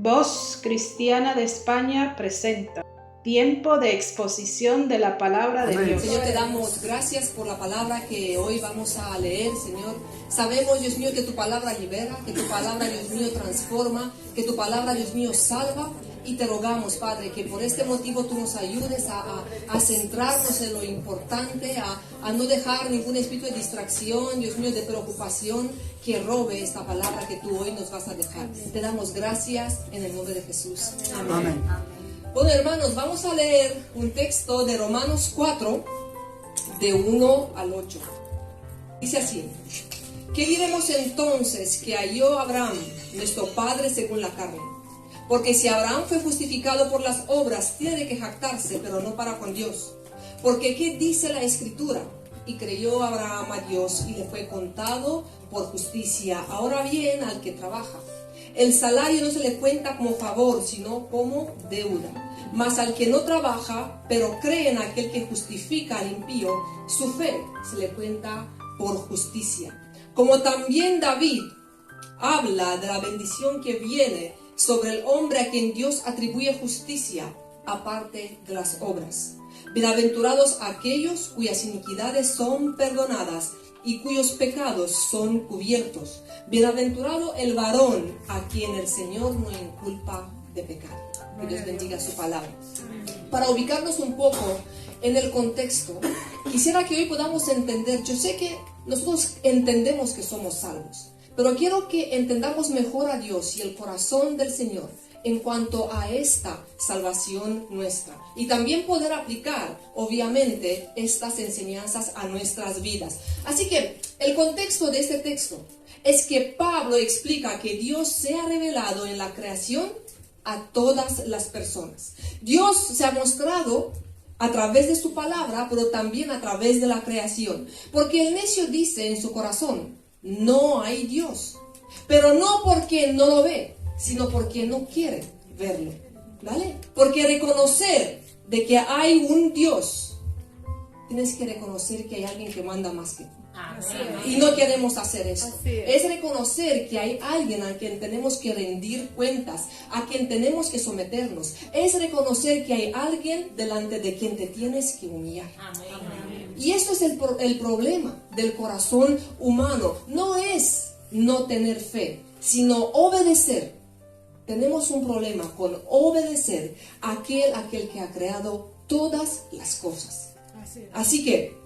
Voz Cristiana de España presenta tiempo de exposición de la palabra de Dios. Señor, te damos gracias por la palabra que hoy vamos a leer, Señor. Sabemos, Dios mío, que tu palabra libera, que tu palabra, Dios mío, transforma, que tu palabra, Dios mío, salva. Y te rogamos, Padre, que por este motivo tú nos ayudes a centrarnos en lo importante, a no dejar ningún espíritu de distracción, Dios mío, de preocupación, que robe esta palabra que tú hoy nos vas a dejar. Te damos gracias en el nombre de Jesús. Amén. Amén. Bueno, hermanos, vamos a leer un texto de Romanos 4, de 1 al 8. Dice así: ¿qué diremos entonces que halló Abraham, nuestro padre según la carne? Porque si Abraham fue justificado por las obras, tiene que jactarse, pero no para con Dios. Porque ¿qué dice la Escritura? Y creyó Abraham a Dios y le fue contado por justicia. Ahora bien, al que trabaja, el salario no se le cuenta como favor, sino como deuda. Mas al que no trabaja, pero cree en aquel que justifica al impío, su fe se le cuenta por justicia. Como también David habla de la bendición que viene sobre el hombre a quien Dios atribuye justicia, aparte de las obras. Bienaventurados aquellos cuyas iniquidades son perdonadas y cuyos pecados son cubiertos. Bienaventurado el varón a quien el Señor no inculpa de pecado. Que Dios bendiga su palabra. Para ubicarnos un poco en el contexto, quisiera que hoy podamos entender, yo sé que nosotros entendemos que somos salvos, pero quiero que entendamos mejor a Dios y el corazón del Señor en cuanto a esta salvación nuestra. Y también poder aplicar, obviamente, estas enseñanzas a nuestras vidas. Así que el contexto de este texto es que Pablo explica que Dios se ha revelado en la creación a todas las personas. Dios se ha mostrado a través de su palabra, pero también a través de la creación. Porque el necio dice en su corazón: no hay Dios. Pero no porque no lo ve, sino porque no quiere verlo. ¿Vale? Porque reconocer de que hay un Dios, tienes que reconocer que hay alguien que manda más que tú. Y no queremos hacer eso. Es reconocer que hay alguien a quien tenemos que rendir cuentas, a quien tenemos que someternos. Es reconocer que hay alguien delante de quien te tienes que humillar. Y esto es el problema del corazón humano. No es no tener fe, sino obedecer. Tenemos un problema con obedecer a aquel que ha creado todas las cosas. Así que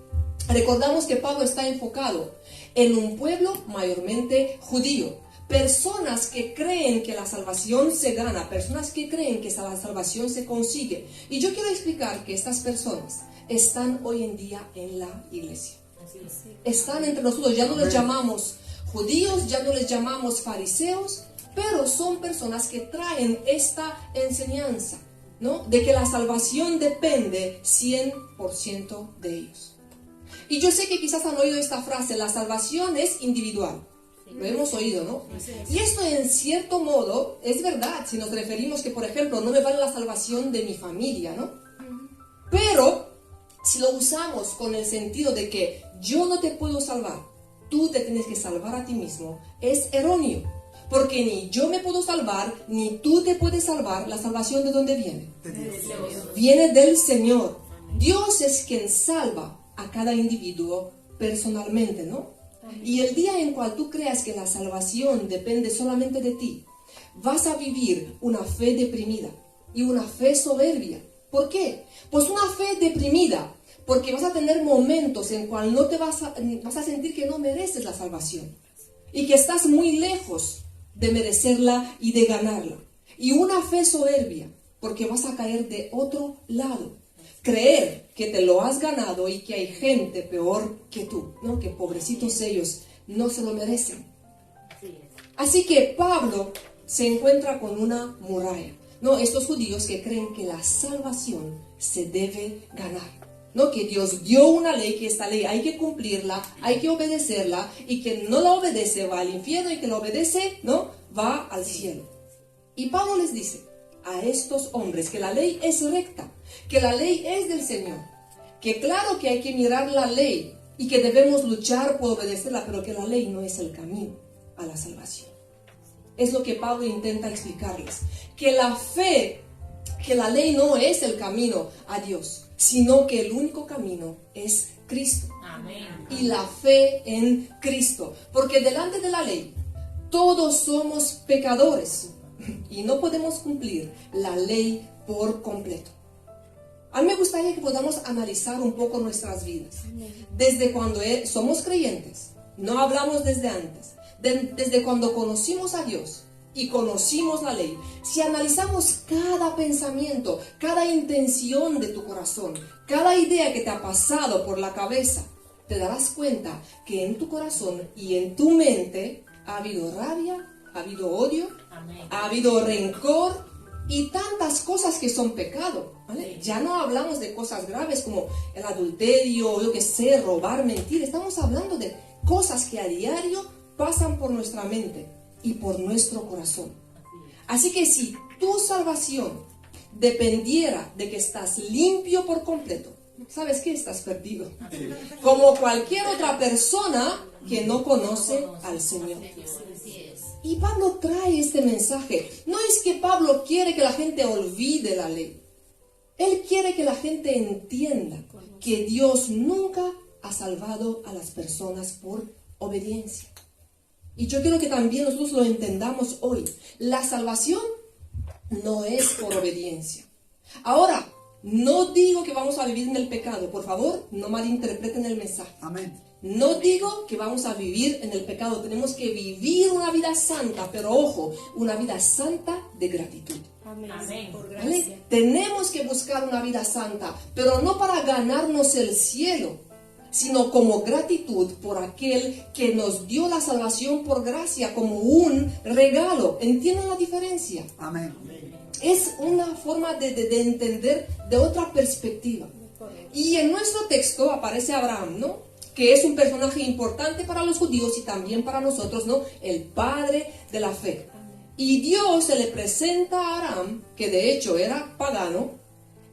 recordamos que Pablo está enfocado en un pueblo mayormente judío. Personas que creen que la salvación se gana, personas que creen que la salvación se consigue. Y yo quiero explicar que estas personas están hoy en día en la iglesia. Están entre nosotros, ya no les llamamos judíos, ya no les llamamos fariseos, pero son personas que traen esta enseñanza, ¿no? De que la salvación depende 100% de ellos. Y yo sé que quizás han oído esta frase: la salvación es individual. Lo hemos oído, ¿no? Y esto en cierto modo es verdad, si nos referimos que, por ejemplo, no me vale la salvación de mi familia, ¿no? Pero si lo usamos con el sentido de que yo no te puedo salvar, tú te tienes que salvar a ti mismo, es erróneo. Porque ni yo me puedo salvar, ni tú te puedes salvar. ¿La salvación de dónde viene? Viene del Señor. Dios es quien salva a cada individuo personalmente, ¿no? Y el día en cual tú creas que la salvación depende solamente de ti, vas a vivir una fe deprimida y una fe soberbia. ¿Por qué? Pues una fe deprimida, porque vas a tener momentos en cual no te vas a sentir que no mereces la salvación y que estás muy lejos de merecerla y de ganarla. Y una fe soberbia, porque vas a caer de otro lado. Creer que te lo has ganado y que hay gente peor que tú, ¿no? Que pobrecitos ellos no se lo merecen. Así que Pablo se encuentra con una muralla, ¿no? Estos judíos que creen que la salvación se debe ganar, ¿no? Que Dios dio una ley, que esta ley hay que cumplirla, hay que obedecerla, y que no la obedece va al infierno, y que la obedece, ¿no? Va al cielo. Y Pablo les dice a estos hombres que la ley es recta, que la ley es del Señor, que claro que hay que mirar la ley y que debemos luchar por obedecerla, pero que la ley no es el camino a la salvación. Es lo que Pablo intenta explicarles. Que la fe, que la ley no es el camino a Dios, sino que el único camino es Cristo. Amén. Y la fe en Cristo. Porque delante de la ley, todos somos pecadores y no podemos cumplir la ley por completo. A mí me gustaría que podamos analizar un poco nuestras vidas. Desde cuando somos creyentes, no hablamos desde antes, desde cuando conocimos a Dios y conocimos la ley. Si analizamos cada pensamiento, cada intención de tu corazón, cada idea que te ha pasado por la cabeza, te darás cuenta que en tu corazón y en tu mente ha habido rabia, ha habido odio, Amén. ha habido rencor y tantas cosas que son pecado, ¿vale? Ya no hablamos de cosas graves como el adulterio, yo qué sé, robar, mentir. Estamos hablando de cosas que a diario pasan por nuestra mente y por nuestro corazón. Así que si tu salvación dependiera de que estás limpio por completo, ¿sabes qué? Estás perdido. Como cualquier otra persona que no conoce al Señor. Y Pablo trae este mensaje. No es que Pablo quiere que la gente olvide la ley. Él quiere que la gente entienda que Dios nunca ha salvado a las personas por obediencia. Y yo quiero que también nosotros lo entendamos hoy. La salvación no es por obediencia. Ahora, no digo que vamos a vivir en el pecado. Por favor, no malinterpreten el mensaje. Amén. No digo que vamos a vivir en el pecado. Tenemos que vivir una vida santa, pero ojo, una vida santa de gratitud. Amén. ¿Vale? Tenemos que buscar una vida santa, pero no para ganarnos el cielo, sino como gratitud por aquel que nos dio la salvación por gracia, como un regalo. ¿Entienden la diferencia? Amén. Es una forma de entender de otra perspectiva. Y en nuestro texto aparece Abraham, ¿no? Que es un personaje importante para los judíos y también para nosotros, ¿no? El padre de la fe. Y Dios se le presenta a Abraham, que de hecho era pagano,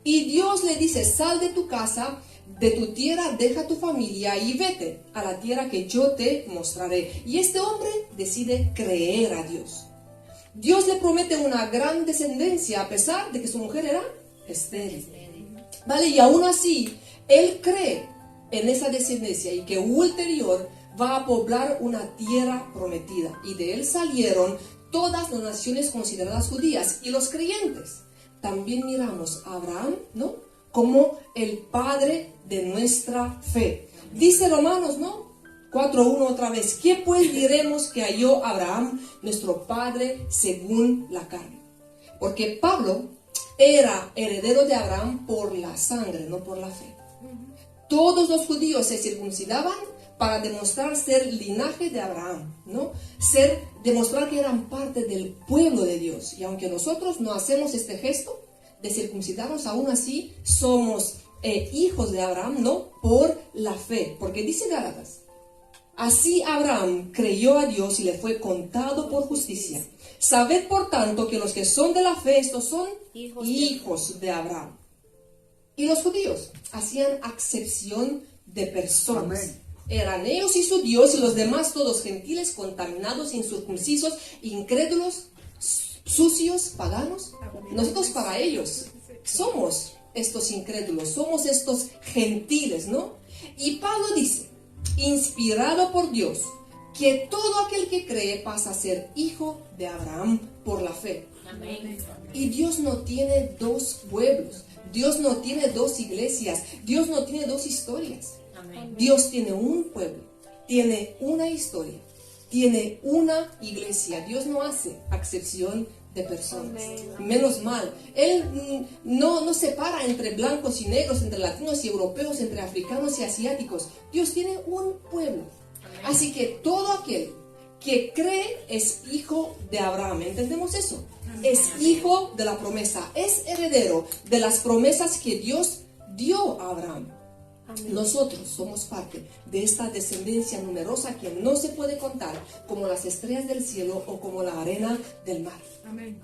y Dios le dice: sal de tu casa, de tu tierra, deja tu familia y vete a la tierra que yo te mostraré. Y este hombre decide creer a Dios. Dios le promete una gran descendencia a pesar de que su mujer era estéril. ¿Vale? Y aún así, él cree en esa descendencia y que ulterior va a poblar una tierra prometida. Y de él salieron todas las naciones consideradas judías y los creyentes. También miramos a Abraham, ¿no? Como el padre de nuestra fe. Dice Romanos, ¿no? 4:1 otra vez. ¿Qué pues diremos que halló Abraham, nuestro padre, según la carne? Porque Pablo era heredero de Abraham por la sangre, no por la fe. Todos los judíos se circuncidaban para demostrar ser linaje de Abraham, ¿no? Demostrar que eran parte del pueblo de Dios. Y aunque nosotros no hacemos este gesto de circuncidarnos, aún así somos hijos de Abraham, ¿no? Por la fe. Porque dice Gálatas: así Abraham creyó a Dios y le fue contado por justicia. Sabed por tanto que los que son de la fe, estos son hijos de Abraham. Y los judíos hacían acepción de personas. Amén. Eran ellos y su Dios, y los demás todos gentiles, contaminados, incircuncisos, incrédulos, sucios, paganos. Nosotros para ellos somos estos incrédulos, somos estos gentiles, ¿no? Y Pablo dice, inspirado por Dios, que todo aquel que cree pasa a ser hijo de Abraham por la fe. Amén. Y Dios no tiene dos pueblos, Dios no tiene dos iglesias, Dios no tiene dos historias. Amén. Dios tiene un pueblo, tiene una historia, tiene una iglesia. Dios no hace acepción de personas. Menos mal. Él no separa entre blancos y negros, entre latinos y europeos, entre africanos y asiáticos. Dios tiene un pueblo. Así que todo aquel que cree es hijo de Abraham. ¿Entendemos eso? Es hijo de la promesa, es heredero de las promesas que Dios dio a Abraham. Nosotros somos parte de esta descendencia numerosa que no se puede contar, como las estrellas del cielo o como la arena del mar. Amén.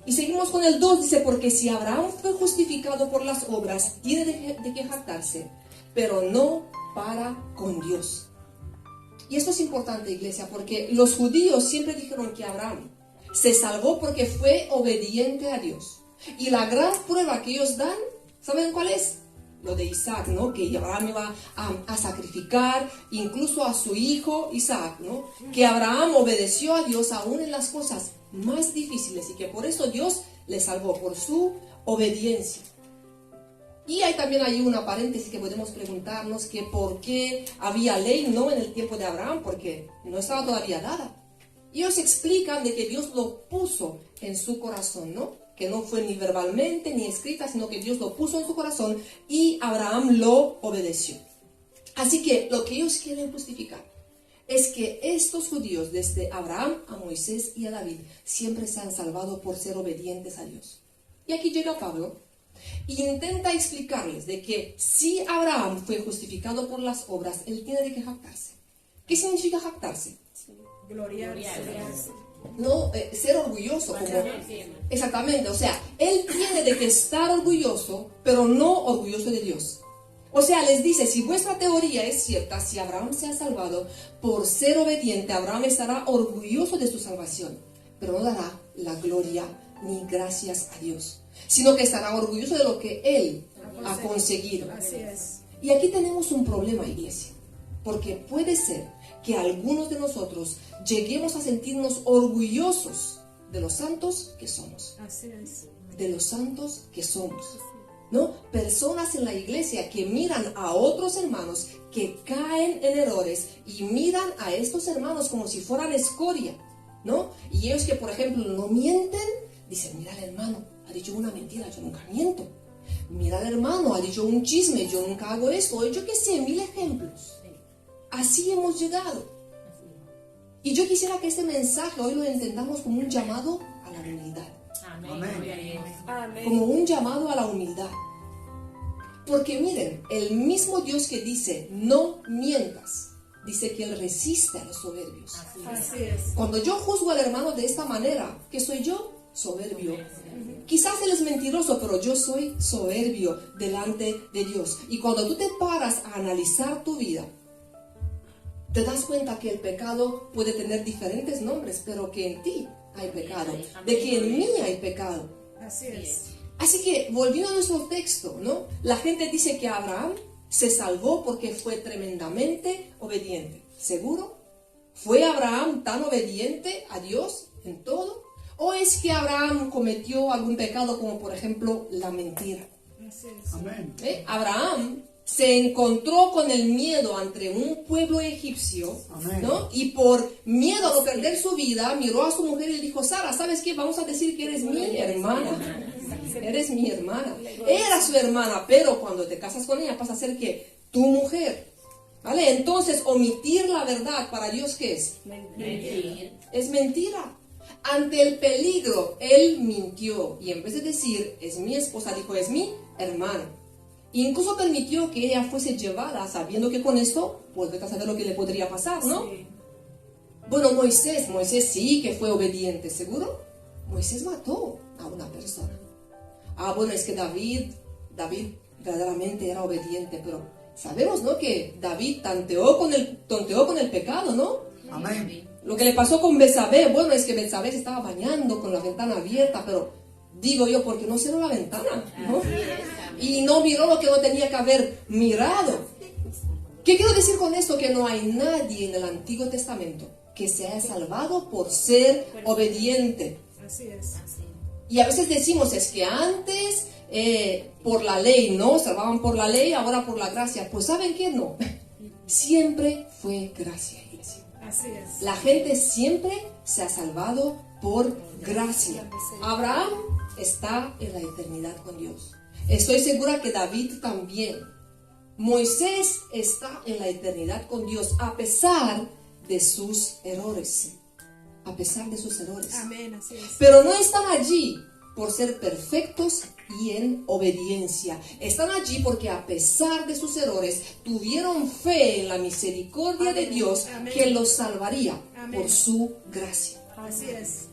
Y seguimos con el 2, dice, porque si Abraham fue justificado por las obras, tiene de qué jactarse, pero no para con Dios. Y esto es importante, iglesia, porque los judíos siempre dijeron que Abraham se salvó porque fue obediente a Dios. Y la gran prueba que ellos dan, ¿saben cuál es? Lo de Isaac, ¿no? Que Abraham iba a sacrificar incluso a su hijo Isaac, ¿no? Que Abraham obedeció a Dios aún en las cosas más difíciles y que por eso Dios le salvó, por su obediencia. Y hay también ahí una paréntesis que podemos preguntarnos que por qué había ley no en el tiempo de Abraham, porque no estaba todavía dada. Y ellos explican de que Dios lo puso en su corazón, ¿no? Que no fue ni verbalmente ni escrita, sino que Dios lo puso en su corazón y Abraham lo obedeció. Así que lo que ellos quieren justificar es que estos judíos, desde Abraham a Moisés y a David, siempre se han salvado por ser obedientes a Dios. Y aquí llega Pablo e intenta explicarles de que si Abraham fue justificado por las obras, él tiene de que jactarse. ¿Qué significa jactarse? Gloriarse. No, ser orgulloso. Exactamente, o sea, él tiene de que estar orgulloso, pero no orgulloso de Dios. O sea, les dice, si vuestra teoría es cierta, si Abraham se ha salvado por ser obediente, Abraham estará orgulloso de su salvación, pero no dará la gloria ni gracias a Dios, sino que estará orgulloso de lo que él ha conseguido. Así es. Y aquí tenemos un problema, iglesia, porque puede ser que algunos de nosotros lleguemos a sentirnos orgullosos de los santos que somos. Así es. De los santos que somos. ¿No? Personas en la iglesia que miran a otros hermanos que caen en errores y miran a estos hermanos como si fueran escoria, ¿no? Y ellos que, por ejemplo, no mienten, dicen, mira el hermano, ha dicho una mentira, yo nunca miento. Mira el hermano, ha dicho un chisme, yo nunca hago esto. Yo qué sé, 1000 ejemplos. Así hemos llegado. Y yo quisiera que este mensaje hoy lo entendamos como un llamado a la humildad. Amén. Como un llamado a la humildad. Porque miren, el mismo Dios que dice, no mientas, dice que Él resiste a los soberbios. Así es. Cuando yo juzgo al hermano de esta manera, ¿qué soy yo? Soberbio. Quizás él es mentiroso, pero yo soy soberbio delante de Dios. Y cuando tú te paras a analizar tu vida, te das cuenta que el pecado puede tener diferentes nombres, pero que en ti hay pecado, de que en mí hay pecado. Así es. Así que, volviendo a nuestro texto, ¿no? La gente dice que Abraham se salvó porque fue tremendamente obediente. ¿Seguro? ¿Fue Abraham tan obediente a Dios en todo? ¿O es que Abraham cometió algún pecado como, por ejemplo, la mentira? Así es. Amén. Abraham se encontró con el miedo ante un pueblo egipcio, Amén. ¿no? Y por miedo a no perder su vida, miró a su mujer y le dijo, Sara, ¿sabes qué? Vamos a decir que eres mi hermana. Eres mi hermana. Era su hermana, pero cuando te casas con ella pasa a ser que tu mujer. ¿Vale? Entonces, omitir la verdad para Dios, ¿qué es? Mentir. Es mentira. Ante el peligro, él mintió. Y en vez de decir, es mi esposa, dijo, es mi hermana. Incluso permitió que ella fuese llevada, sabiendo que con esto, pues vete a saber lo que le podría pasar, ¿no? Sí. Bueno, Moisés sí que fue obediente, ¿seguro? Moisés mató a una persona. Bueno, es que David verdaderamente era obediente, pero sabemos, ¿no? Que David tonteó con el pecado, ¿no? Amén. Lo que le pasó con Betsabé, bueno, es que Betsabé se estaba bañando con la ventana abierta, pero digo yo, ¿por qué no cerró la ventana? ¿No? Y no miró lo que no tenía que haber mirado. ¿Qué quiero decir con esto? Que no hay nadie en el Antiguo Testamento que se haya salvado por ser obediente. Así es. Y a veces decimos, es que antes por la ley, ¿no? Salvaban por la ley, ahora por la gracia. Pues ¿saben qué? No. Siempre fue gracia, iglesia. Así es. La gente siempre se ha salvado por gracia. Abraham está en la eternidad con Dios. Estoy segura que David también. Moisés está en la eternidad con Dios a pesar de sus errores. A pesar de sus errores. Amén, así es. Pero no están allí por ser perfectos y en obediencia. Están allí porque a pesar de sus errores tuvieron fe en la misericordia de Dios que los salvaría por su gracia. Así es.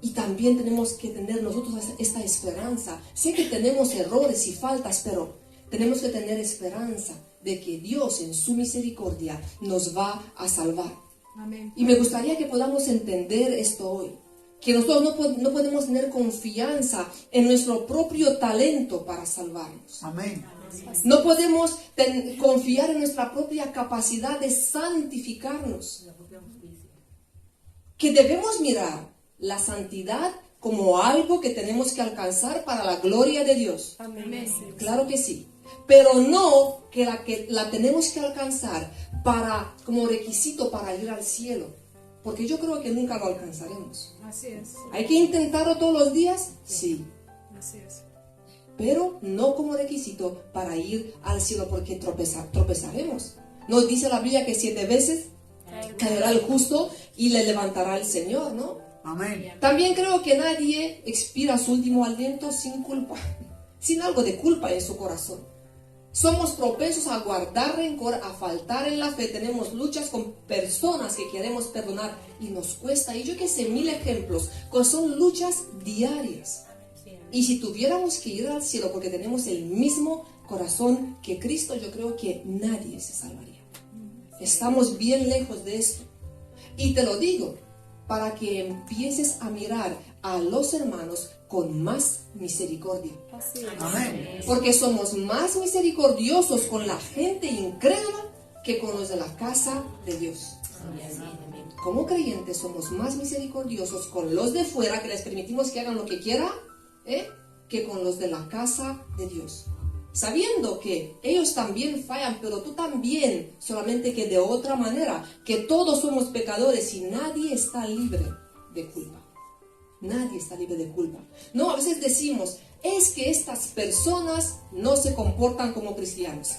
Y también tenemos que tener nosotros esta esperanza. Sé que tenemos errores y faltas, pero tenemos que tener esperanza de que Dios en su misericordia nos va a salvar. Amén. Y me gustaría que podamos entender esto hoy. que nosotros no podemos tener confianza en nuestro propio talento para salvarnos. Amén. No podemos confiar en nuestra propia capacidad de santificarnos. Que debemos mirar la santidad como algo que tenemos que alcanzar para la gloria de Dios. Amén. Claro que sí. Pero no que la tenemos que alcanzar como requisito para ir al cielo. Porque yo creo que nunca lo alcanzaremos. Así es. ¿Hay que intentarlo todos los días? Sí. Así es. Pero no como requisito para ir al cielo, porque tropezaremos. Nos dice la Biblia que 7 veces caerá el justo y le levantará el Señor, ¿no? Amén. También creo que nadie expira su último aliento sin culpa, sin algo de culpa en su corazón. Somos propensos a guardar rencor, a faltar en la fe. Tenemos luchas con personas que queremos perdonar y nos cuesta. Y yo que sé, 1000 ejemplos, son luchas diarias. Y si tuviéramos que ir al cielo porque tenemos el mismo corazón que Cristo, yo creo que nadie se salvaría. Estamos bien lejos de esto. Y te lo digo para que empieces a mirar a los hermanos con más misericordia. Así es. Amén. Porque somos más misericordiosos con la gente incrédula que con los de la casa de Dios. Como creyentes somos más misericordiosos con los de fuera, que les permitimos que hagan lo que quieran, que con los de la casa de Dios. Sabiendo que ellos también fallan, pero tú también, solamente que de otra manera, que todos somos pecadores y nadie está libre de culpa. Nadie está libre de culpa. No, a veces decimos, es que estas personas no se comportan como cristianos.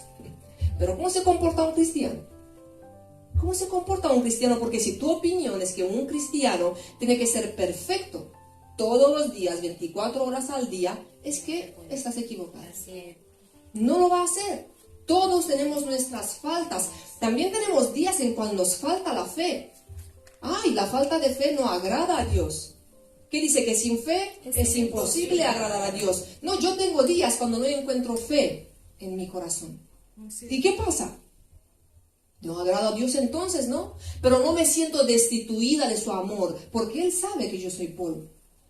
Pero ¿cómo se comporta un cristiano? ¿Cómo se comporta un cristiano? Porque si tu opinión es que un cristiano tiene que ser perfecto todos los días, 24 horas al día, es que estás equivocado. No lo va a hacer. Todos tenemos nuestras faltas. También tenemos días en cuando nos falta la fe. Ay, la falta de fe no agrada a Dios. ¿Qué dice? Que sin fe es imposible agradar a Dios. No, yo tengo días cuando no encuentro fe en mi corazón. ¿Y qué pasa? No agrado a Dios entonces, ¿no? Pero no me siento destituida de su amor, porque Él sabe que yo soy polvo.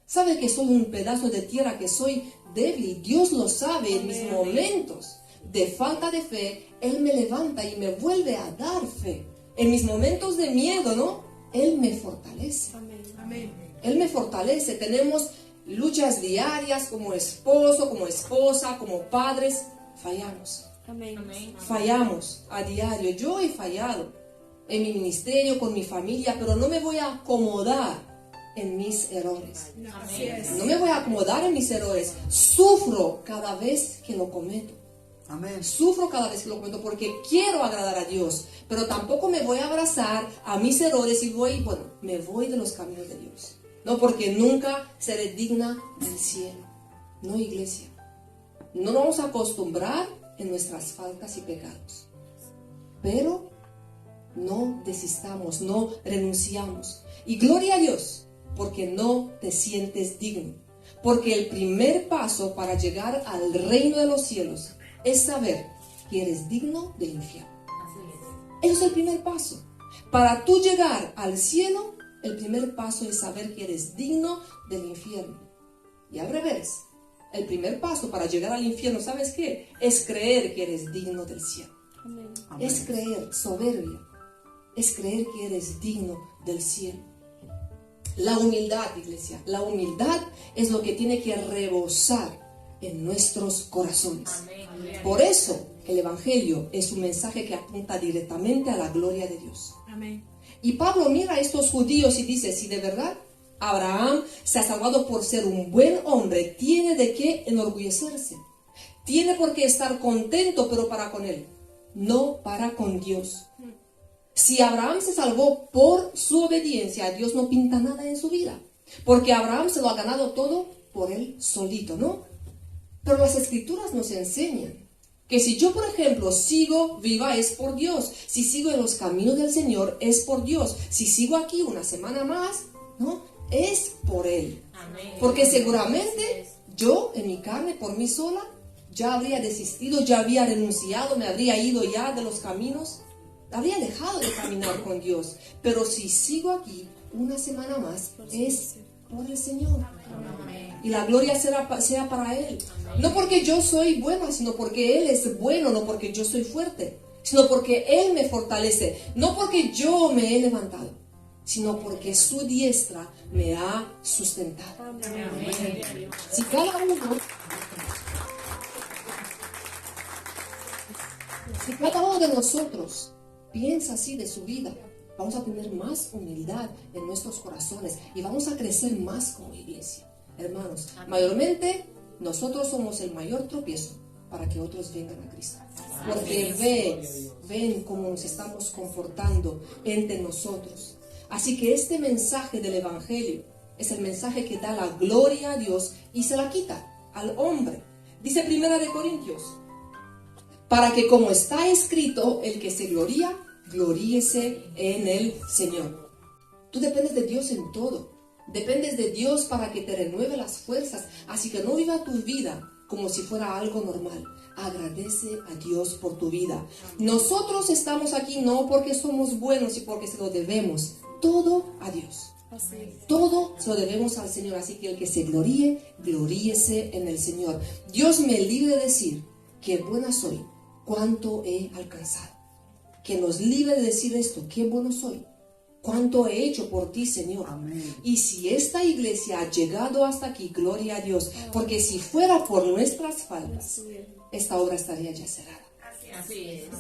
Sabe que soy un pedazo de tierra, que soy débil. Dios lo sabe. En mis momentos de falta de fe, Él me levanta y me vuelve a dar fe. En mis momentos de miedo, ¿no? Él me fortalece. Amén. Él me fortalece. Tenemos luchas diarias como esposo, como esposa, como padres. Fallamos. Amén. Fallamos a diario. Yo he fallado en mi ministerio, con mi familia, pero no me voy a acomodar en mis errores. Así es. No me voy a acomodar en mis errores. Sufro cada vez que lo cometo. Amén. Sufro cada vez que lo cometo porque quiero agradar a Dios. Pero tampoco me voy a abrazar a mis errores y me voy de los caminos de Dios. No, porque nunca seré digna del cielo. No, iglesia. No nos vamos a acostumbrar en nuestras faltas y pecados. Pero no desistamos, no renunciamos. Y gloria a Dios, porque no te sientes digno. Porque el primer paso para llegar al reino de los cielos es saber que eres digno del infierno. Eso es el primer paso. Para tú llegar al cielo, el primer paso es saber que eres digno del infierno. Y al revés, el primer paso para llegar al infierno, ¿sabes qué? Es creer que eres digno del cielo. Amén. Es creer, soberbia. Es creer que eres digno del cielo. La humildad, iglesia. La humildad es lo que tiene que rebosar en nuestros corazones. Por eso el Evangelio es un mensaje que apunta directamente a la gloria de Dios. Amén. Y Pablo mira a estos judíos y dice, si de verdad Abraham se ha salvado por ser un buen hombre, tiene de qué enorgullecerse. Tiene por qué estar contento, pero para con él, no para con Dios. Si Abraham se salvó por su obediencia, Dios no pinta nada en su vida. Porque Abraham se lo ha ganado todo por él solito, ¿no? Pero las escrituras nos enseñan que si yo, por ejemplo, sigo viva es por Dios. Si sigo en los caminos del Señor es por Dios. Si sigo aquí una semana más, ¿no? Es por Él. Amén. Porque seguramente yo, en mi carne, por mí sola, ya habría desistido, ya habría renunciado, me habría ido ya de los caminos. Habría dejado de caminar con Dios. Pero si sigo aquí una semana más, es por el Señor. Y la gloria sea para Él. No porque yo soy buena, sino porque Él es bueno, no porque yo soy fuerte, sino porque Él me fortalece, no porque yo me he levantado, sino porque su diestra me ha sustentado. Si cada uno de nosotros piensa así de su vida, vamos a tener más humildad en nuestros corazones y vamos a crecer más como iglesia. Hermanos, mayormente nosotros somos el mayor tropiezo para que otros vengan a Cristo. Porque ven cómo nos estamos comportando entre nosotros. Así que este mensaje del Evangelio es el mensaje que da la gloria a Dios y se la quita al hombre. Dice 1 Corintios, para que como está escrito, el que se gloría, gloríese en el Señor. Tú dependes de Dios en todo. Dependes de Dios para que te renueve las fuerzas. Así que no viva tu vida como si fuera algo normal. Agradece a Dios por tu vida. Nosotros estamos aquí no porque somos buenos y porque se lo debemos. Todo a Dios. Todo se lo debemos al Señor. Así que el que se gloríe, gloríese en el Señor. Dios me libre de decir que buena soy, cuánto he alcanzado. Que nos libre de decir esto, qué bueno soy. ¿Cuánto he hecho por ti, Señor? Amén. Y si esta iglesia ha llegado hasta aquí, gloria a Dios, porque si fuera por nuestras faltas, esta obra estaría ya cerrada.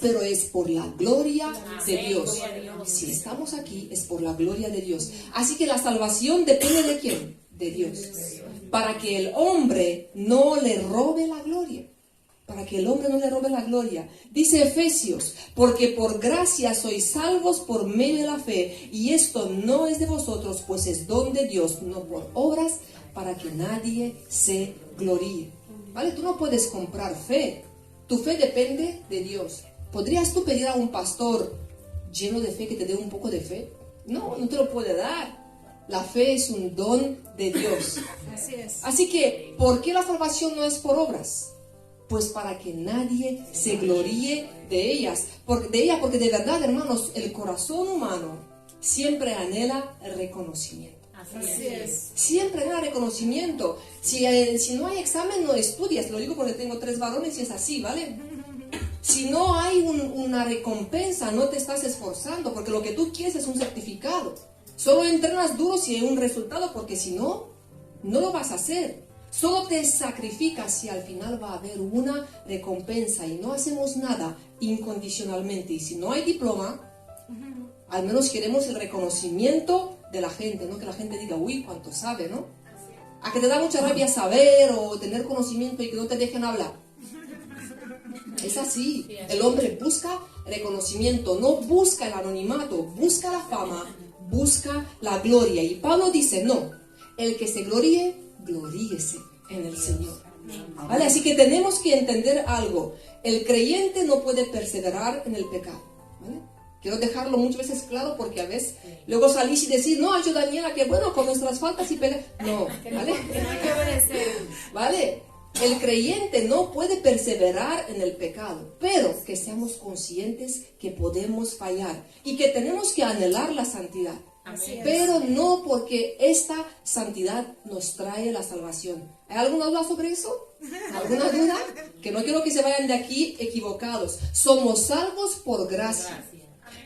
Pero es por la gloria de Dios. Si estamos aquí, es por la gloria de Dios. Así que la salvación depende de ¿quién? De Dios. Para que el hombre no le robe la gloria. Para que el hombre no le robe la gloria. Dice Efesios, porque por gracia sois salvos por medio de la fe, y esto no es de vosotros, pues es don de Dios, no por obras, para que nadie se gloríe. ¿Vale? Tú no puedes comprar fe. Tu fe depende de Dios. ¿Podrías tú pedir a un pastor lleno de fe que te dé un poco de fe? No, no te lo puede dar. La fe es un don de Dios. Así es. Así que, ¿por qué la salvación no es por obras? Pues para que nadie se gloríe de ellas, porque de verdad, hermanos, el corazón humano siempre anhela el reconocimiento. Así es. Siempre anhela reconocimiento. Si no hay examen, no estudias. Lo digo porque tengo 3 varones y es así, ¿vale? Si no hay una recompensa, no te estás esforzando, porque lo que tú quieres es un certificado. Solo entrenas duro si hay un resultado, porque si no, no lo vas a hacer. Solo te sacrificas si al final va a haber una recompensa, y no hacemos nada incondicionalmente. Y si no hay diploma, al menos queremos el reconocimiento de la gente, no que la gente diga, uy, cuánto sabe, ¿no? A que te da mucha rabia saber o tener conocimiento y que no te dejen hablar. Es así. El hombre busca reconocimiento, no busca el anonimato, busca la fama, busca la gloria. Y Pablo dice, no, el que se gloríe, gloríese en el Señor. ¿Vale? Así que tenemos que entender algo. El creyente no puede perseverar en el pecado. ¿Vale? Quiero dejarlo muchas veces claro, porque a veces luego salís y decís, no, yo Daniela, que bueno, con nuestras faltas y pegas. No, ¿vale? ¿Vale? El creyente no puede perseverar en el pecado, pero que seamos conscientes que podemos fallar y que tenemos que anhelar la santidad. Pero no porque esta santidad nos trae la salvación. ¿Hay alguna duda sobre eso? ¿Alguna duda? Que no quiero que se vayan de aquí equivocados. Somos salvos por gracia.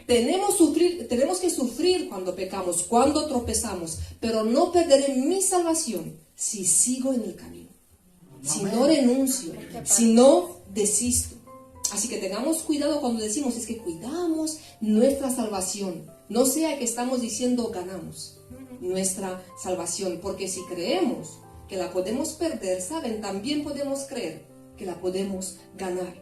Tenemos que sufrir cuando pecamos, cuando tropezamos, pero no perderé mi salvación si sigo en el camino, si no renuncio, si no desisto. Así que tengamos cuidado cuando decimos, es que cuidamos nuestra salvación. No sea que estamos diciendo ganamos nuestra salvación, porque si creemos que la podemos perder, ¿saben? También podemos creer que la podemos ganar.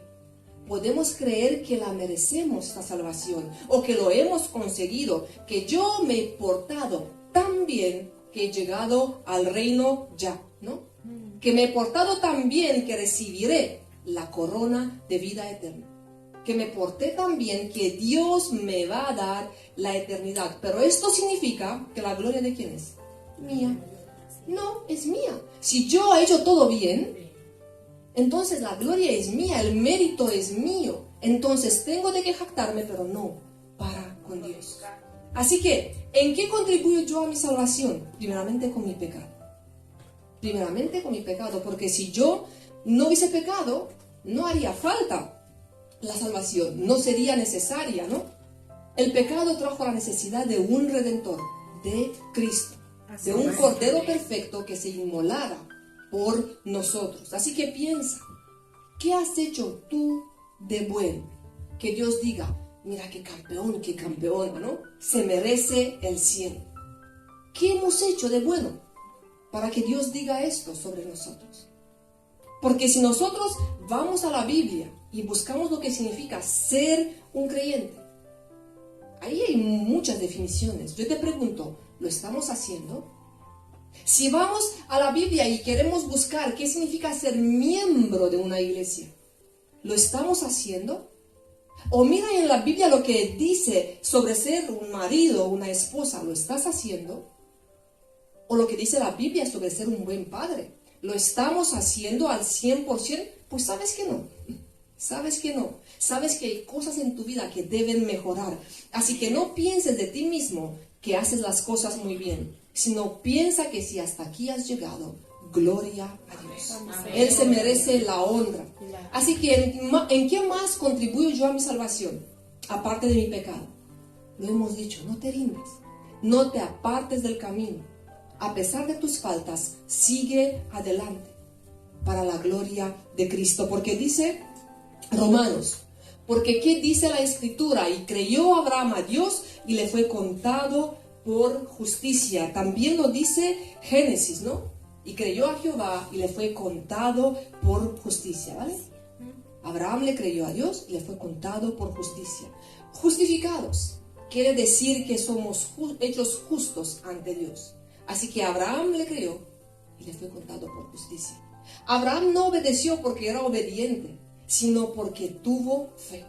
Podemos creer que la merecemos, esta salvación, o que lo hemos conseguido, que yo me he portado tan bien que he llegado al reino ya, ¿no? Que me he portado tan bien que recibiré la corona de vida eterna. Que me porté tan bien que Dios me va a dar la eternidad. Pero esto significa que la gloria ¿de quién es? Mía. No, es mía. Si yo he hecho todo bien, entonces la gloria es mía, el mérito es mío. Entonces tengo de qué jactarme, pero no para con Dios. Así que, ¿en qué contribuyo yo a mi salvación? Primeramente con mi pecado. Primeramente con mi pecado, porque si yo no hubiese pecado, no haría falta la salvación, no sería necesaria, ¿no? El pecado trajo la necesidad de un redentor, de Cristo, de un cordero perfecto que se inmolara por nosotros. Así que piensa, ¿qué has hecho tú de bueno? Que Dios diga, mira qué campeón, qué campeona, ¿no? Se merece el cielo. ¿Qué hemos hecho de bueno para que Dios diga esto sobre nosotros? Porque si nosotros vamos a la Biblia y buscamos lo que significa ser un creyente, ahí hay muchas definiciones. Yo te pregunto, ¿lo estamos haciendo? Si vamos a la Biblia y queremos buscar qué significa ser miembro de una iglesia, ¿lo estamos haciendo? O mira en la Biblia lo que dice sobre ser un marido o una esposa, ¿lo estás haciendo? O lo que dice la Biblia sobre ser un buen padre, ¿lo estamos haciendo al 100%? Pues sabes que no. Sabes que no. Sabes que hay cosas en tu vida que deben mejorar. Así que no pienses de ti mismo que haces las cosas muy bien, sino piensa que si hasta aquí has llegado, gloria a Dios. Él se merece la honra. Así que, ¿en qué más contribuyo yo a mi salvación? Aparte de mi pecado. Lo hemos dicho, no te rindas. No te apartes del camino. A pesar de tus faltas, sigue adelante para la gloria de Cristo. Porque dice Romanos, porque ¿qué dice la Escritura? Y creyó Abraham a Dios y le fue contado por justicia. También lo dice Génesis, ¿no? Y creyó a Jehová y le fue contado por justicia, ¿vale? Abraham le creyó a Dios y le fue contado por justicia. Justificados quiere decir que somos hechos justos ante Dios. Así que Abraham le creyó y le fue contado por justicia. Abraham no obedeció porque era obediente, sino porque tuvo fe.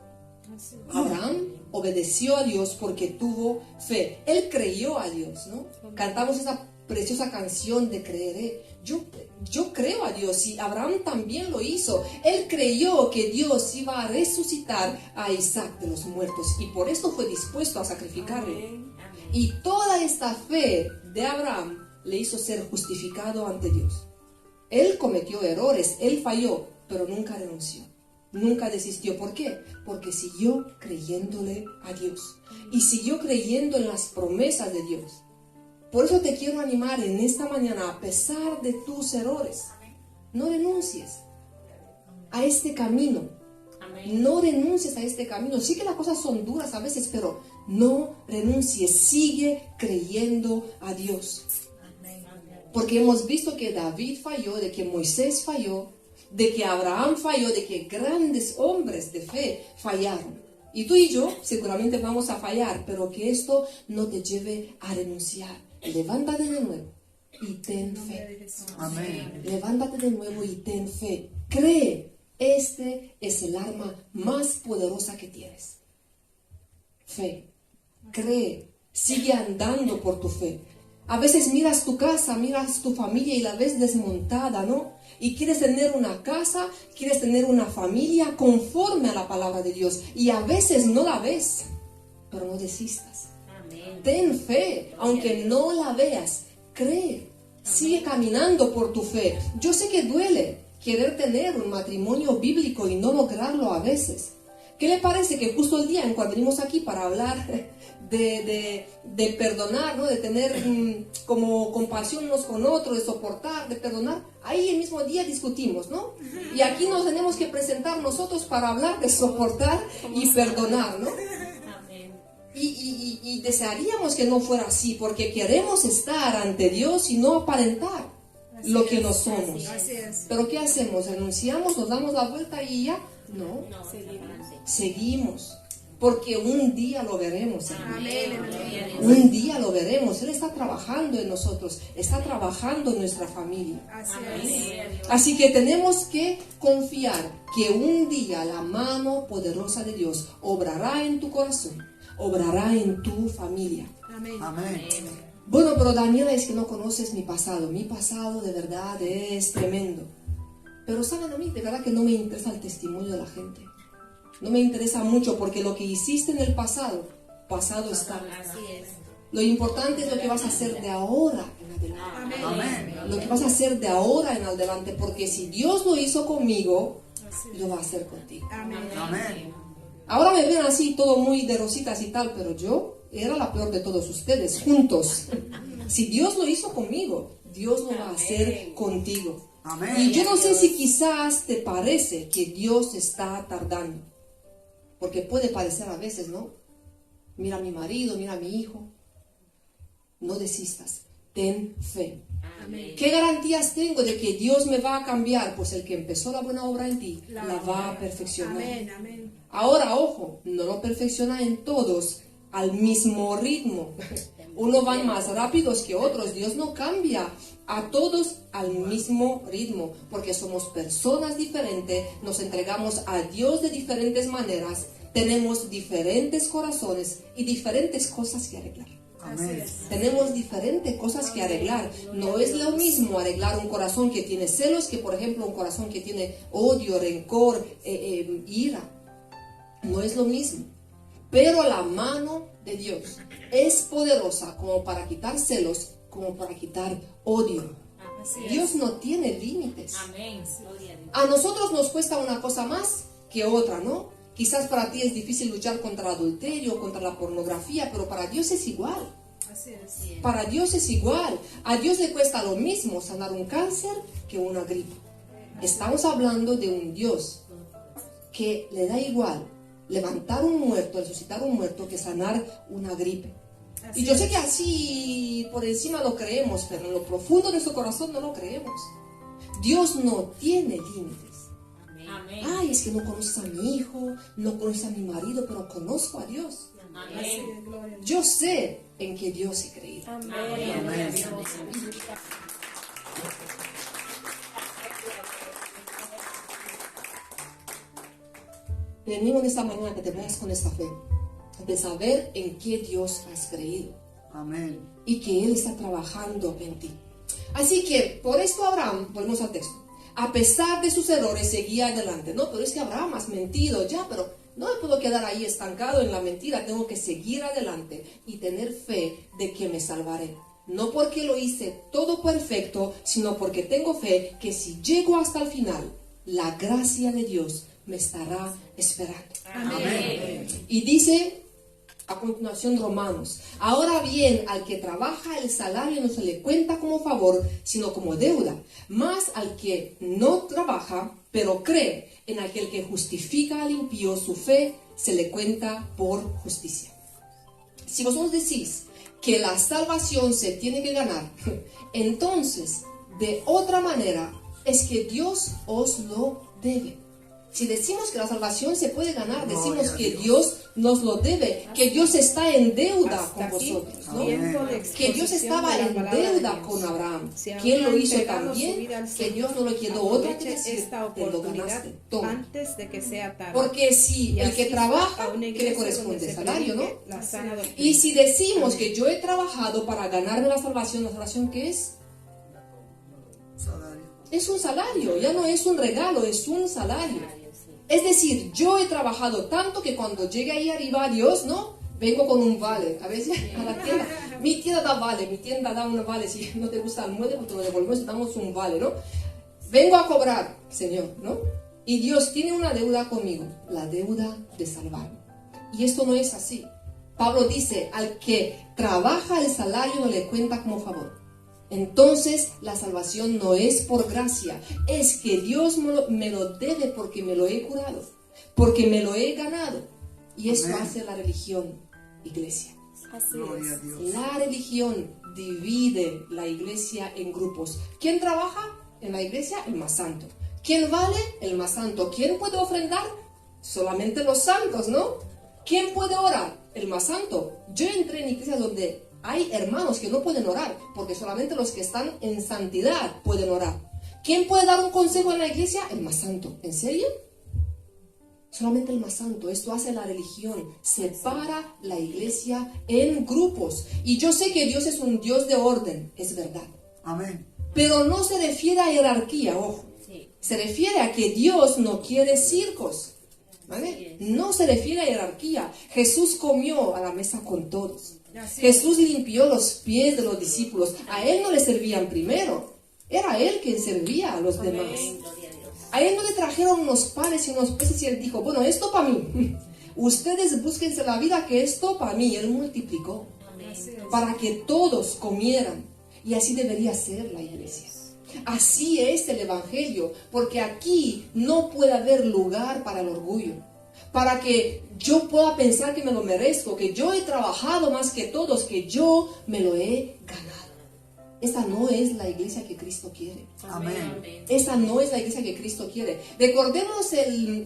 Abraham obedeció a Dios porque tuvo fe. Él creyó a Dios, ¿no? Cantamos esa preciosa canción de creeré. Yo creo a Dios y Abraham también lo hizo. Él creyó que Dios iba a resucitar a Isaac de los muertos y por esto fue dispuesto a sacrificarle. Y toda esta fe de Abraham le hizo ser justificado ante Dios. Él cometió errores, él falló, pero nunca renunció. Nunca desistió. ¿Por qué? Porque siguió creyéndole a Dios. Y siguió creyendo en las promesas de Dios. Por eso te quiero animar en esta mañana, a pesar de tus errores, no renuncies a este camino. No renuncies a este camino. Sí que las cosas son duras a veces, pero no renuncies. Sigue creyendo a Dios. Porque hemos visto que David falló, de que Moisés falló, de que Abraham falló, de que grandes hombres de fe fallaron. Y tú y yo seguramente vamos a fallar, pero que esto no te lleve a renunciar. Levántate de nuevo y ten fe. Amén. Levántate de nuevo y ten fe. Cree. Este es el arma más poderosa que tienes. Fe. Cree. Sigue andando por tu fe. A veces miras tu casa, miras tu familia y la ves desmontada, ¿no? Y quieres tener una casa, quieres tener una familia conforme a la palabra de Dios. Y a veces no la ves, pero no desistas. Amén. Ten fe, aunque no la veas. Cree. Sigue caminando por tu fe. Yo sé que duele querer tener un matrimonio bíblico y no lograrlo a veces. ¿Qué le parece que justo el día en cuando venimos aquí para hablar de perdonar, ¿no? De tener como compasión unos con otros, de soportar, de perdonar, ahí el mismo día discutimos, ¿no? Y aquí nos tenemos que presentar nosotros para hablar de soportar y perdonar, ¿no? Y desearíamos que no fuera así, porque queremos estar ante Dios y no aparentar lo que no somos. Pero ¿qué hacemos? ¿Renunciamos? ¿Nos damos la vuelta y ya? No, seguimos. Porque un día lo veremos. Un día lo veremos. Él está trabajando en nosotros. Está trabajando en nuestra familia. Así que tenemos que confiar que un día la mano poderosa de Dios obrará en tu corazón. Obrará en tu familia. Amén. Bueno, pero Daniela, es que no conoces mi pasado. Mi pasado de verdad es tremendo. Pero saben, a mí de verdad que no me interesa el testimonio de la gente. No me interesa mucho porque lo que hiciste en el pasado pasado está. Así es. Lo importante es lo que vas a hacer de ahora en adelante. Amén. Lo que vas a hacer de ahora en adelante, porque si Dios lo hizo conmigo, lo va a hacer contigo. Amén. Ahora me ven así, todo muy de rositas y tal, pero yo era la peor de todos ustedes, juntos. Si Dios lo hizo conmigo, Dios lo va a hacer contigo. Amén. Y yo no sé si quizás te parece que Dios está tardando, porque puede parecer a veces, ¿no? Mira a mi marido, mira a mi hijo. No desistas, ten fe. Amén. ¿Qué garantías tengo de que Dios me va a cambiar? Pues el que empezó la buena obra en ti, la va a perfeccionar. Amén. Ahora, ojo, no lo perfecciona en todos al mismo ritmo. Unos van más rápidos que otros. Dios no cambia a todos al mismo ritmo, porque somos personas diferentes, nos entregamos a Dios de diferentes maneras, tenemos diferentes corazones y diferentes cosas que arreglar. Amén. Tenemos diferentes cosas que arreglar. No es lo mismo arreglar un corazón que tiene celos que, por ejemplo, un corazón que tiene odio, rencor, ira. No es lo mismo. Pero la mano de Dios es poderosa como para quitar celos, como para quitar odio. Dios no tiene límites. Amén. A nosotros nos cuesta una cosa más que otra, ¿no? Quizás para ti es difícil luchar contra el adulterio, contra la pornografía, pero para Dios es igual. Así es. Para Dios es igual. A Dios le cuesta lo mismo sanar un cáncer que una gripe. Estamos hablando de un Dios que le da igual levantar un muerto, resucitar un muerto, que sanar una gripe. Y yo sé que así por encima lo creemos, pero en lo profundo de nuestro corazón no lo creemos. Dios no tiene límites. Amén. Ay, es que no conoces a mi hijo, no conoces a mi marido, pero conozco a Dios. Amén. Yo sé en que Dios he creído. Amén. Venimos en esta mañana que te pongas con esta fe, de saber en qué Dios has creído Amén. y que Él está trabajando en ti. Así que por esto Abraham, volvemos al texto, a pesar de sus errores seguía adelante. No, pero es que Abraham has mentido ya, pero no me puedo quedar ahí estancado en la mentira, tengo que seguir adelante y tener fe de que me salvaré. No porque lo hice todo perfecto, sino porque tengo fe que si llego hasta el final, la gracia de Dios me estará esperando. Amén. Y dice a continuación Romanos: ahora bien, al que trabaja el salario no se le cuenta como favor, sino como deuda. Más al que no trabaja, pero cree en aquel que justifica al impío, su fe se le cuenta por justicia. Si vosotros decís que la salvación se tiene que ganar, entonces de otra manera es que Dios os lo debe. Si decimos que la salvación se puede ganar, decimos que Dios nos lo debe, que Dios está en deuda con vosotros, ¿no? Que Dios estaba en deuda con Abraham, que Él lo hizo también, que Dios no le quedó otra que decir, te lo ganaste, toma. Antes de que sea tarde. Porque si Y el que asista trabaja, a una ¿qué le iglesia corresponde? donde se Salario, ¿no? predique la sana doctrina. Y si decimos que yo he trabajado para ganarme la salvación ¿qué es? Salario. Es un salario, ya no es un regalo, es un salario. Es decir, yo he trabajado tanto que cuando llegue ahí arriba a Dios, ¿no? Vengo con un vale. A veces a la tienda, mi tienda da vale, mi tienda da un vale. Si no te gusta el mueble, pues te lo devolvemos y damos un vale, ¿no? Vengo a cobrar, Señor, ¿no? Y Dios tiene una deuda conmigo, la deuda de salvarme. Y esto no es así. Pablo dice, al que trabaja el salario no le cuenta como favor. Entonces la salvación no es por gracia, es que Dios me lo debe porque me lo he curado, porque me lo he ganado. Y eso Amén. hace la religión, iglesia. Gloria a Dios. La religión divide la iglesia en grupos. ¿Quién trabaja en la iglesia? El más santo. ¿Quién vale? El más santo. ¿Quién puede ofrendar? Solamente los santos, ¿no? ¿Quién puede orar? El más santo. Yo entré en iglesias donde hay hermanos que no pueden orar, porque solamente los que están en santidad pueden orar. ¿Quién puede dar un consejo en la iglesia? El más santo. ¿En serio? Solamente el más santo. Esto hace la religión. Separa la iglesia en grupos. Y yo sé que Dios es un Dios de orden, es verdad. Amén. Pero no se refiere a jerarquía, ojo. Se refiere a que Dios no quiere circos. ¿Vale? No se refiere a jerarquía. Jesús comió a la mesa con todos. Jesús limpió los pies de los discípulos. A él no le servían primero. Era él quien servía a los demás. Gloria a Dios. A él no le trajeron unos panes y unos peces y él dijo, bueno, esto para mí. Ustedes búsquense la vida que esto para mí. Él multiplicó Amén. para que todos comieran. Y así debería ser la iglesia. Así es el Evangelio, porque aquí no puede haber lugar para el orgullo, para que yo pueda pensar que me lo merezco, que yo he trabajado más que todos, que yo me lo he ganado. Esta no es la iglesia que Cristo quiere. Amén. Esta no es la iglesia que Cristo quiere. Recordemos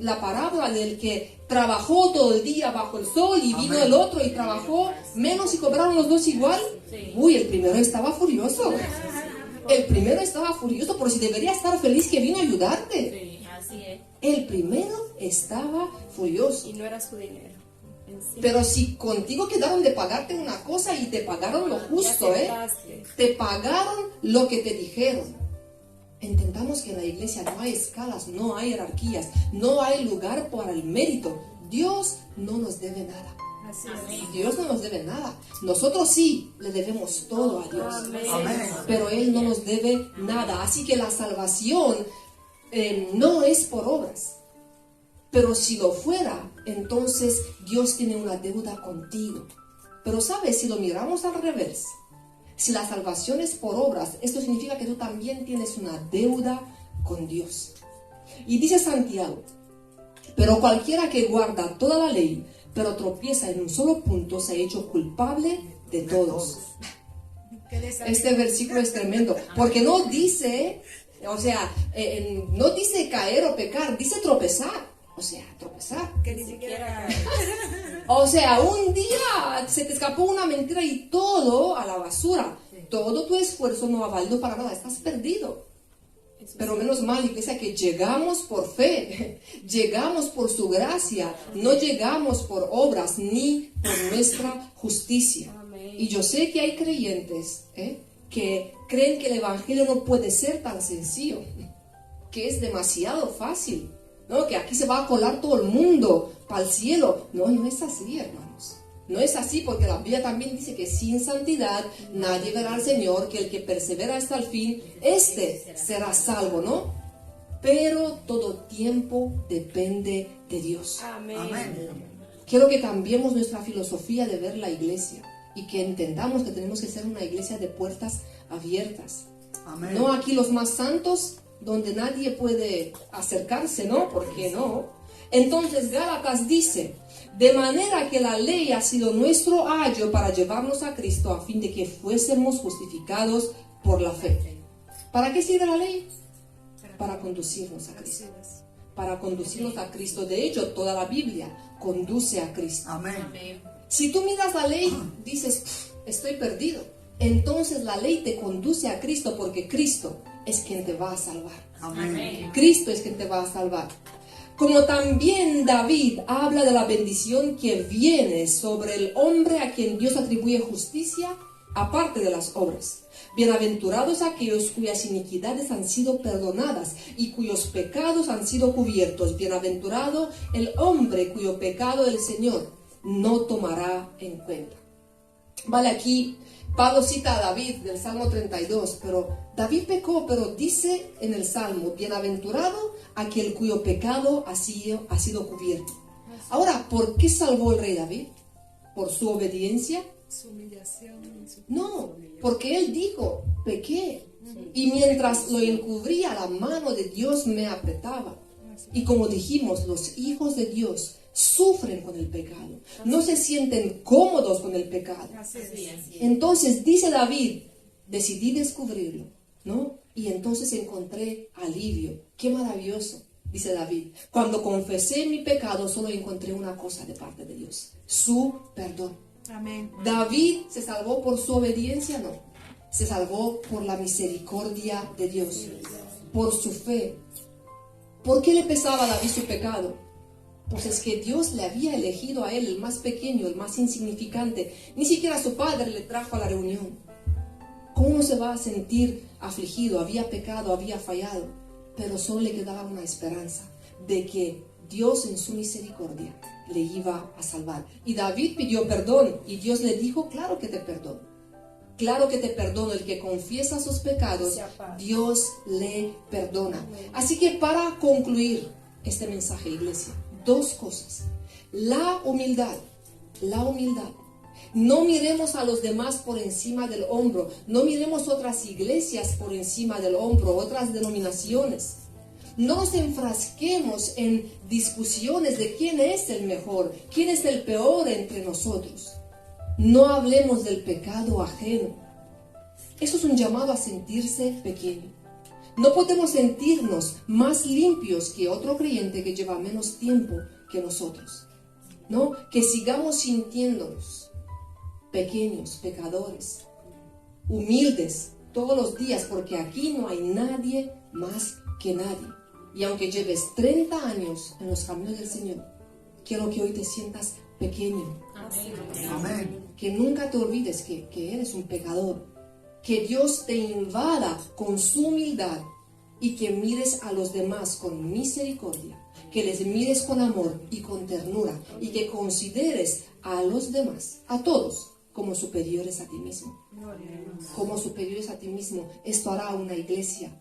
la parábola del que trabajó todo el día bajo el sol y vino Amén. el otro y trabajó menos y cobraron los dos igual. Sí. Uy, el primero estaba furioso. El primero estaba furioso, pero si debería estar feliz que vino a ayudarte. Sí, así es. El primero estaba furioso. Y no era su dinero. En sí. Pero si contigo quedaron de pagarte una cosa y te pagaron lo justo, te pagaron lo que te dijeron. Entendamos que en la iglesia no hay escalas, no hay jerarquías, no hay lugar para el mérito. Dios no nos debe nada. Así Amén. Dios no nos debe nada. Nosotros sí le debemos todo a Dios. Amén. Pero Él no nos debe nada. Así que la salvación no es por obras. Pero si lo fuera, entonces Dios tiene una deuda contigo. Pero sabes, si lo miramos al revés, si la salvación es por obras, esto significa que tú también tienes una deuda con Dios. Y dice Santiago, pero cualquiera que guarda toda la ley, pero tropieza en un solo punto, se ha hecho culpable de todos. Este versículo es tremendo, porque no dice, o sea, no dice caer o pecar, dice tropezar. O sea, tropezar. Que ni siquiera. O sea, un día se te escapó una mentira y todo a la basura. Todo tu esfuerzo no ha valido para nada, estás perdido. Pero menos mal, iglesia, que llegamos por fe, llegamos por su gracia, no llegamos por obras ni por nuestra justicia. Amén. Y yo sé que hay creyentes que creen que el evangelio no puede ser tan sencillo, que es demasiado fácil, ¿no? Que aquí se va a colar todo el mundo para el cielo. No, no es así, hermanos. No es así, porque la Biblia también dice que sin santidad nadie verá al Señor, que el que persevera hasta el fin, este será salvo, ¿no? Pero todo tiempo depende de Dios. Amén. Amén. Quiero que cambiemos nuestra filosofía de ver la iglesia y que entendamos que tenemos que ser una iglesia de puertas abiertas. Amén. No aquí los más santos, donde nadie puede acercarse, ¿no? ¿Por qué no? Entonces Gálatas dice, de manera que la ley ha sido nuestro ayo para llevarnos a Cristo a fin de que fuésemos justificados por la fe. ¿Para qué sirve la ley? Para conducirnos a Cristo. Para conducirnos a Cristo. De hecho, toda la Biblia conduce a Cristo. Amén. Amén. Si tú miras la ley, dices, estoy perdido. Entonces la ley te conduce a Cristo porque Cristo es quien te va a salvar. Amén. Cristo es quien te va a salvar. Como también David habla de la bendición que viene sobre el hombre a quien Dios atribuye justicia, aparte de las obras. Bienaventurados aquellos cuyas iniquidades han sido perdonadas y cuyos pecados han sido cubiertos. Bienaventurado el hombre cuyo pecado el Señor no tomará en cuenta. Vale, aquí Pablo cita a David del Salmo 32, pero David pecó, pero dice en el Salmo, bienaventurado aquel cuyo pecado ha sido cubierto. Ahora, ¿por qué salvó el rey David? ¿Por su obediencia? Su humillación. No, porque él dijo, pequé. Y mientras lo encubría, la mano de Dios me apretaba. Y como dijimos, los hijos de Dios sufren con el pecado. No se sienten cómodos con el pecado. Así es. Así es. Entonces dice David, decidí descubrirlo, ¿no? Y entonces encontré alivio. Qué maravilloso, dice David. Cuando confesé mi pecado, solo encontré una cosa de parte de Dios, su perdón. Amén. David se salvó por su obediencia, no. Se salvó por la misericordia de Dios, por su fe. ¿Por qué le pesaba a David su pecado? Pues es que Dios le había elegido a él, el más pequeño, el más insignificante. Ni siquiera su padre le trajo a la reunión. ¿Cómo se va a sentir afligido? Había pecado, había fallado, pero solo le quedaba una esperanza de que Dios en su misericordia le iba a salvar. Y David pidió perdón y Dios le dijo, claro que te perdono. Claro que te perdono. El que confiesa sus pecados, Dios le perdona. Así que para concluir este mensaje, iglesia, dos cosas. La humildad. No miremos a los demás por encima del hombro. No miremos otras iglesias por encima del hombro, otras denominaciones. No nos enfrasquemos en discusiones de quién es el mejor, quién es el peor entre nosotros. No hablemos del pecado ajeno. Eso es un llamado a sentirse pequeño. No podemos sentirnos más limpios que otro creyente que lleva menos tiempo que nosotros. ¿No? Que sigamos sintiéndonos pequeños, pecadores, humildes todos los días, porque aquí no hay nadie más que nadie. Y aunque lleves 30 años en los caminos del Señor, quiero que hoy te sientas pequeño. Amén. Que nunca te olvides que eres un pecador. Que Dios te invada con su humildad y que mires a los demás con misericordia. Que les mires con amor y con ternura y que consideres a los demás, a todos, como superiores a ti mismo. Como superiores a ti mismo. Esto hará una iglesia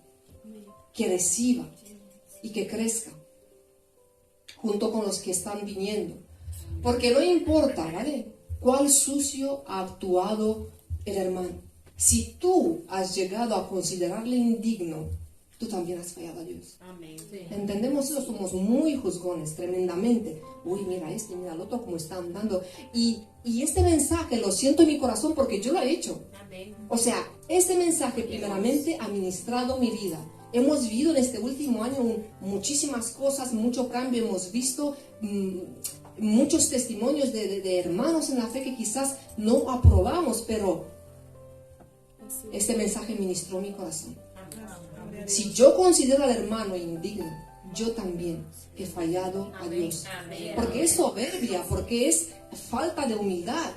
que reciba y que crezca junto con los que están viniendo. Porque no importa, ¿vale?, cuál sucio ha actuado el hermano. Si tú has llegado a considerarle indigno, tú también has fallado a Dios. Amén. ¿Entendemos eso? Somos muy juzgones, tremendamente. Uy, mira este, mira el otro, cómo está andando. Y este mensaje lo siento en mi corazón porque yo lo he hecho. Amén. O sea, este mensaje primeramente ha ministrado mi vida. Hemos vivido en este último año muchísimas cosas, mucho cambio. Hemos visto muchos testimonios de hermanos en la fe que quizás no aprobamos, pero este mensaje ministró mi corazón. Si yo considero al hermano indigno, yo también he fallado a Dios. Porque es soberbia, porque es falta de humildad.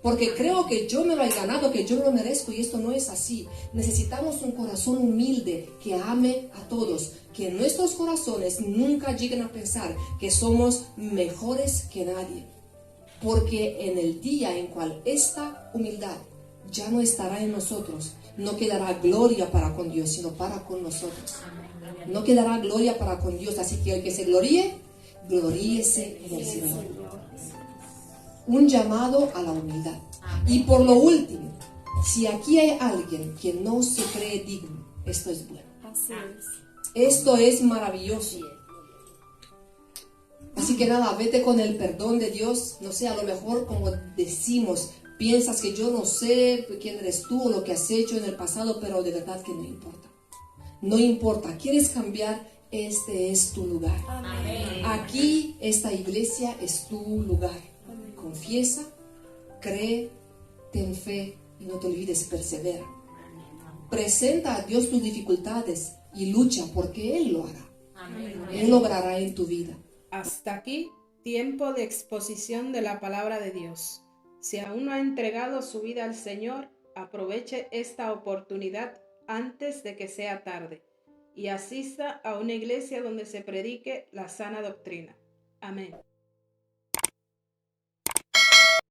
Porque creo que yo me lo he ganado, que yo lo merezco, y esto no es así. Necesitamos un corazón humilde que ame a todos, que nuestros corazones nunca lleguen a pensar que somos mejores que nadie. Porque en el día en cual esta humildad ya no estará en nosotros, no quedará gloria para con Dios, sino para con nosotros. No quedará gloria para con Dios, así que el que se gloríe, gloríese en el Señor. Un llamado a la humildad. Y por lo último, si aquí hay alguien que no se cree digno, esto es bueno. Esto es maravilloso. Así que nada, vete con el perdón de Dios. No sé, a lo mejor, como decimos, piensas que yo no sé quién eres tú o lo que has hecho en el pasado, pero de verdad que no importa. No importa. ¿Quieres cambiar? Este es tu lugar. Amén. Aquí, esta iglesia es tu lugar. Confiesa, cree, ten fe y no te olvides, persevera. Presenta a Dios tus dificultades y lucha porque Él lo hará. Amén. Él logrará en tu vida. Hasta aquí, tiempo de exposición de la palabra de Dios. Si aún no ha entregado su vida al Señor, aproveche esta oportunidad antes de que sea tarde y asista a una iglesia donde se predique la sana doctrina. Amén.